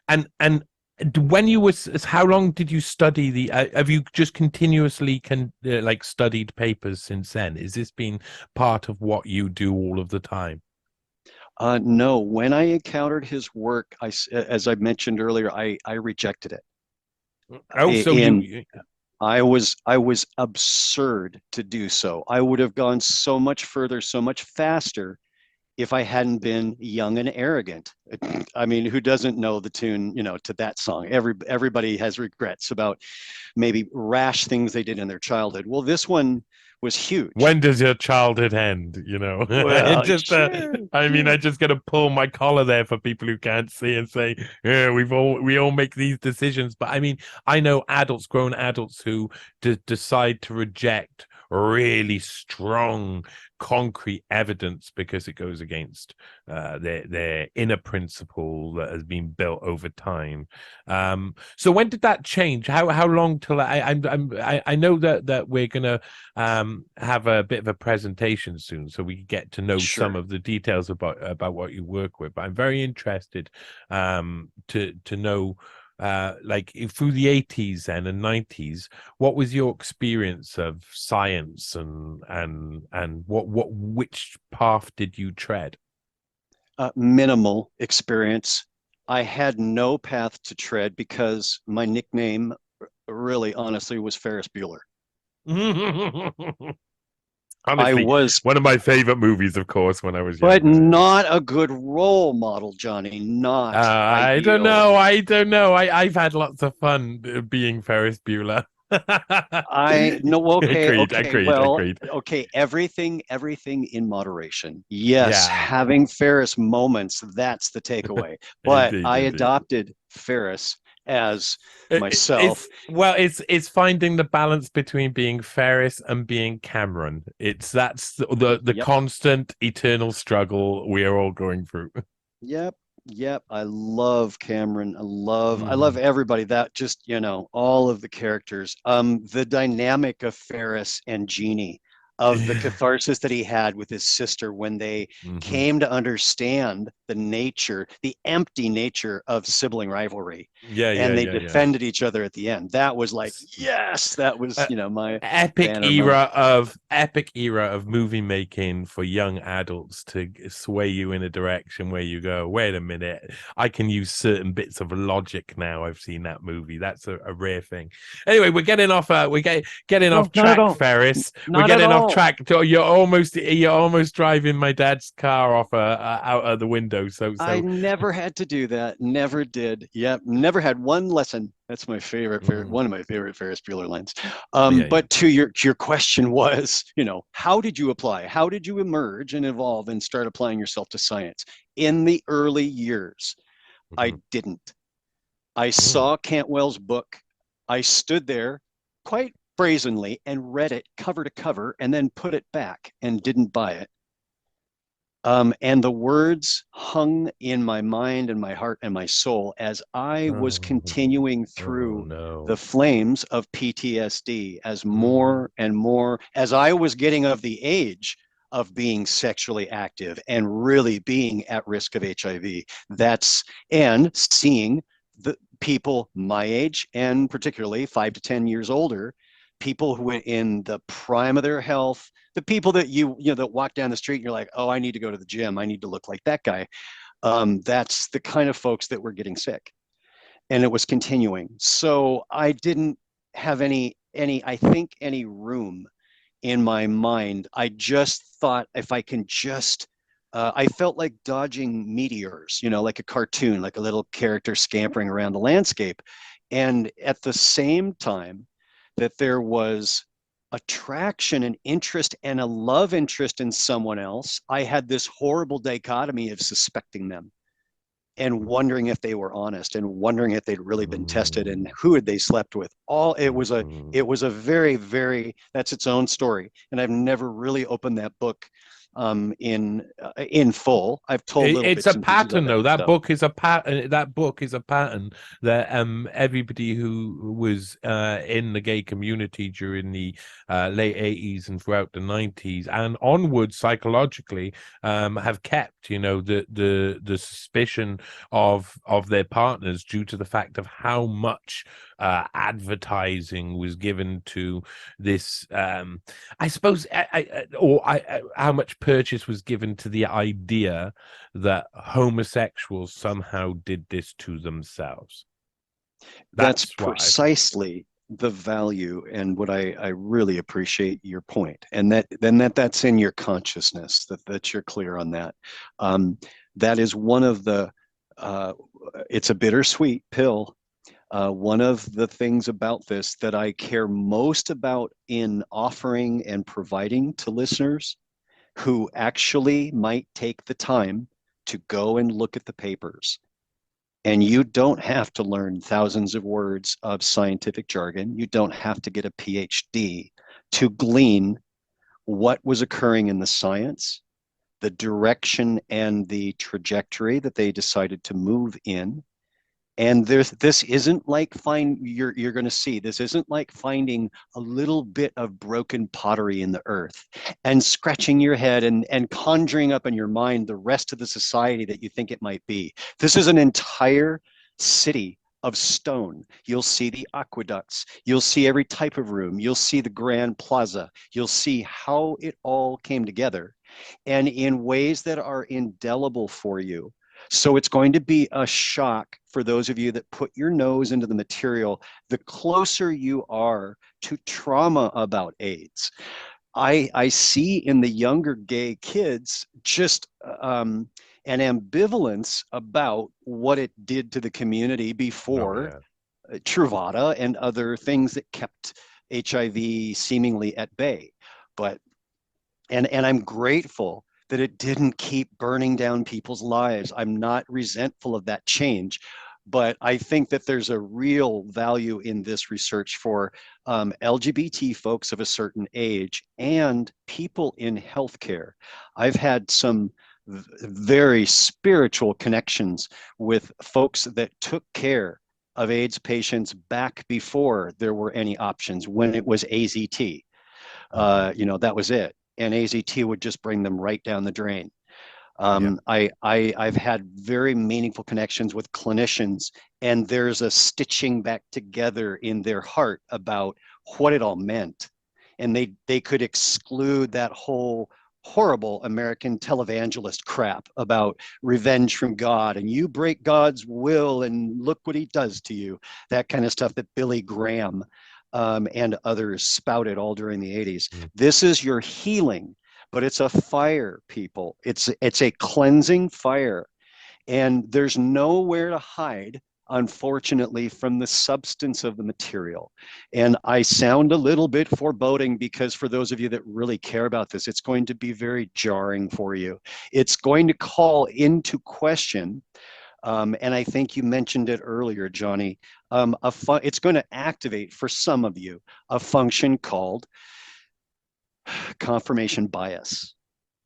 And when you was, how long did you study the? Have you just continuously like studied papers since then? Is this been part of what you do all of the time? No, when I encountered his work, as I mentioned earlier, I rejected it. Oh, so And you I was absurd to do so. I would have gone so much further, so much faster if I hadn't been young and arrogant. I mean, who doesn't know the tune, to that song? Everybody has regrets about maybe rash things they did in their childhood. Well, this one was huge. when does your childhood end? You know, it Well, just, sure, I mean, I sure. just got to pull my collar there for people who can't see and say, yeah, we all make these decisions. But I mean, I know adults, grown adults who decide to reject really strong, concrete evidence because it goes against their inner principle that has been built over time. So when did that change? How long till I know that we're gonna have a bit of a presentation soon, so we can get to know some Sure. of the details about what you work with. But I'm very interested to know. Like through the 80s and 90s, what was your experience of science and what which path did you tread? Minimal experience. I had no path to tread because my nickname, really honestly, was Ferris Bueller. I Honestly, was, one of my favorite movies, of course, when I was but younger. not a good role model, Johnny. Not I don't ideal. know. I don't know. I've had lots of fun being Ferris Bueller. I no, okay, Agreed. okay. Agreed. Well, Agreed. okay, everything in moderation. Yes, Yeah. having Ferris moments, that's the takeaway. But Indeed. I Indeed. adopted Ferris as myself. It's well, it's finding the balance between being Ferris and being Cameron. It's that's the Yep. constant, eternal struggle we are all going through. Yep. Yep. I love Cameron. I love Mhm. everybody that just, all of the characters. The dynamic of Ferris and Jeannie, of the Yeah. catharsis that he had with his sister when they Hmm. came to understand the empty nature of sibling rivalry, Yeah. Yeah. and they Yeah. Yeah. defended each other at the end. That was like, yes, that was, Uh, my epic banner moment. era of movie making for young adults to sway you in a direction where you go, wait a minute, I can use certain bits of logic now. I've seen that movie. That's a rare thing. Anyway, we're getting off. Getting No, off not at track, all. Ferris. We're Not at getting off all. track. You're almost driving my dad's car off out of the window. I never had to do that. Never did. Yep. Never had one lesson. That's my favorite, Mm, one of my favorite Ferris Bueller lines. yeah, yeah. But to your question was, how did you apply? How did you emerge and evolve and start applying yourself to science? In the early years, I Mhm. didn't. I Mm. saw Cantwell's book. I stood there quite brazenly and read it cover to cover and then put it back and didn't buy it. And the words hung in my mind and my heart and my soul as I was Oh, continuing oh through the no. flames of PTSD, as Mm. more and more, as I was getting of the age of being sexually active and really being at risk of HIV. And seeing the people my age and particularly 5 to 10 years older, people who were in the prime of their health, the people that that walk down the street and you're like, oh, I need to go to the gym, I need to look like that guy. That's the kind of folks that were getting sick, and it was continuing. So I didn't have any room in my mind. I just thought, if I can just I felt like dodging meteors, like a cartoon, like a little character scampering around the landscape. And at the same time that there was attraction and interest and a love interest in someone else, I had this horrible dichotomy of suspecting them and wondering if they were honest and wondering if they'd really been tested Mm. and who had they slept with. All it was a Mm. it was a very, very, that's its own story. And I've never really opened that book in full. I've told little It's bits a and pieces pattern, of it though. and That stuff. book is a pattern. That book is a pattern that everybody who was in the gay community during the late 80s and throughout the 90s and onwards psychologically have kept. You know, the suspicion of their partners due to the fact of how much advertising was given to this. I suppose, how much purchase was given to the idea that homosexuals somehow did this to themselves. That's That's what I think. precisely the value and what I really appreciate your point. And that's in your consciousness, that you're clear on that. That is one of the it's a bittersweet pill. One of the things about this that I care most about in offering and providing to listeners who actually might take the time to go and look at the papers. And you don't have to learn thousands of words of scientific jargon. You don't have to get a PhD to glean what was occurring in the science, the direction and the trajectory that they decided to move in. And this isn't like you're going to see, this isn't like finding a little bit of broken pottery in the earth and scratching your head and conjuring up in your mind the rest of the society that you think it might be. This is an entire city of stone. You'll see the aqueducts, you'll see every type of room, you'll see the grand plaza, you'll see how it all came together, and in ways that are indelible for you. So it's going to be a shock for those of you that put your nose into the material. The closer you are to trauma about AIDS, I see in the younger gay kids just an ambivalence about what it did to the community Oh before yeah. Truvada and other things that kept HIV seemingly at bay. But and I'm grateful that it didn't keep burning down people's lives. I'm not resentful of that change, but I think that there's a real value in this research for LGBT folks of a certain age and people in healthcare. I've had some very spiritual connections with folks that took care of AIDS patients back before there were any options, when it was AZT. That was it. And AZT would just bring them right down the drain. Yeah. I've had very meaningful connections with clinicians, and there's a stitching back together in their heart about what it all meant. And they could exclude that whole horrible American televangelist crap about revenge from God and you break God's will and look what he does to you. That kind of stuff that Billy Graham and others spouted all during the 80s. Mm. This is your healing, but it's a fire, people. It's a cleansing fire, and there's nowhere to hide, unfortunately, from the substance of the material. And I sound a little bit foreboding because for those of you that really care about this, it's going to be very jarring for you. It's going to call into question, and I think you mentioned it earlier, Johnny. It's going to activate for some of you a function called confirmation bias.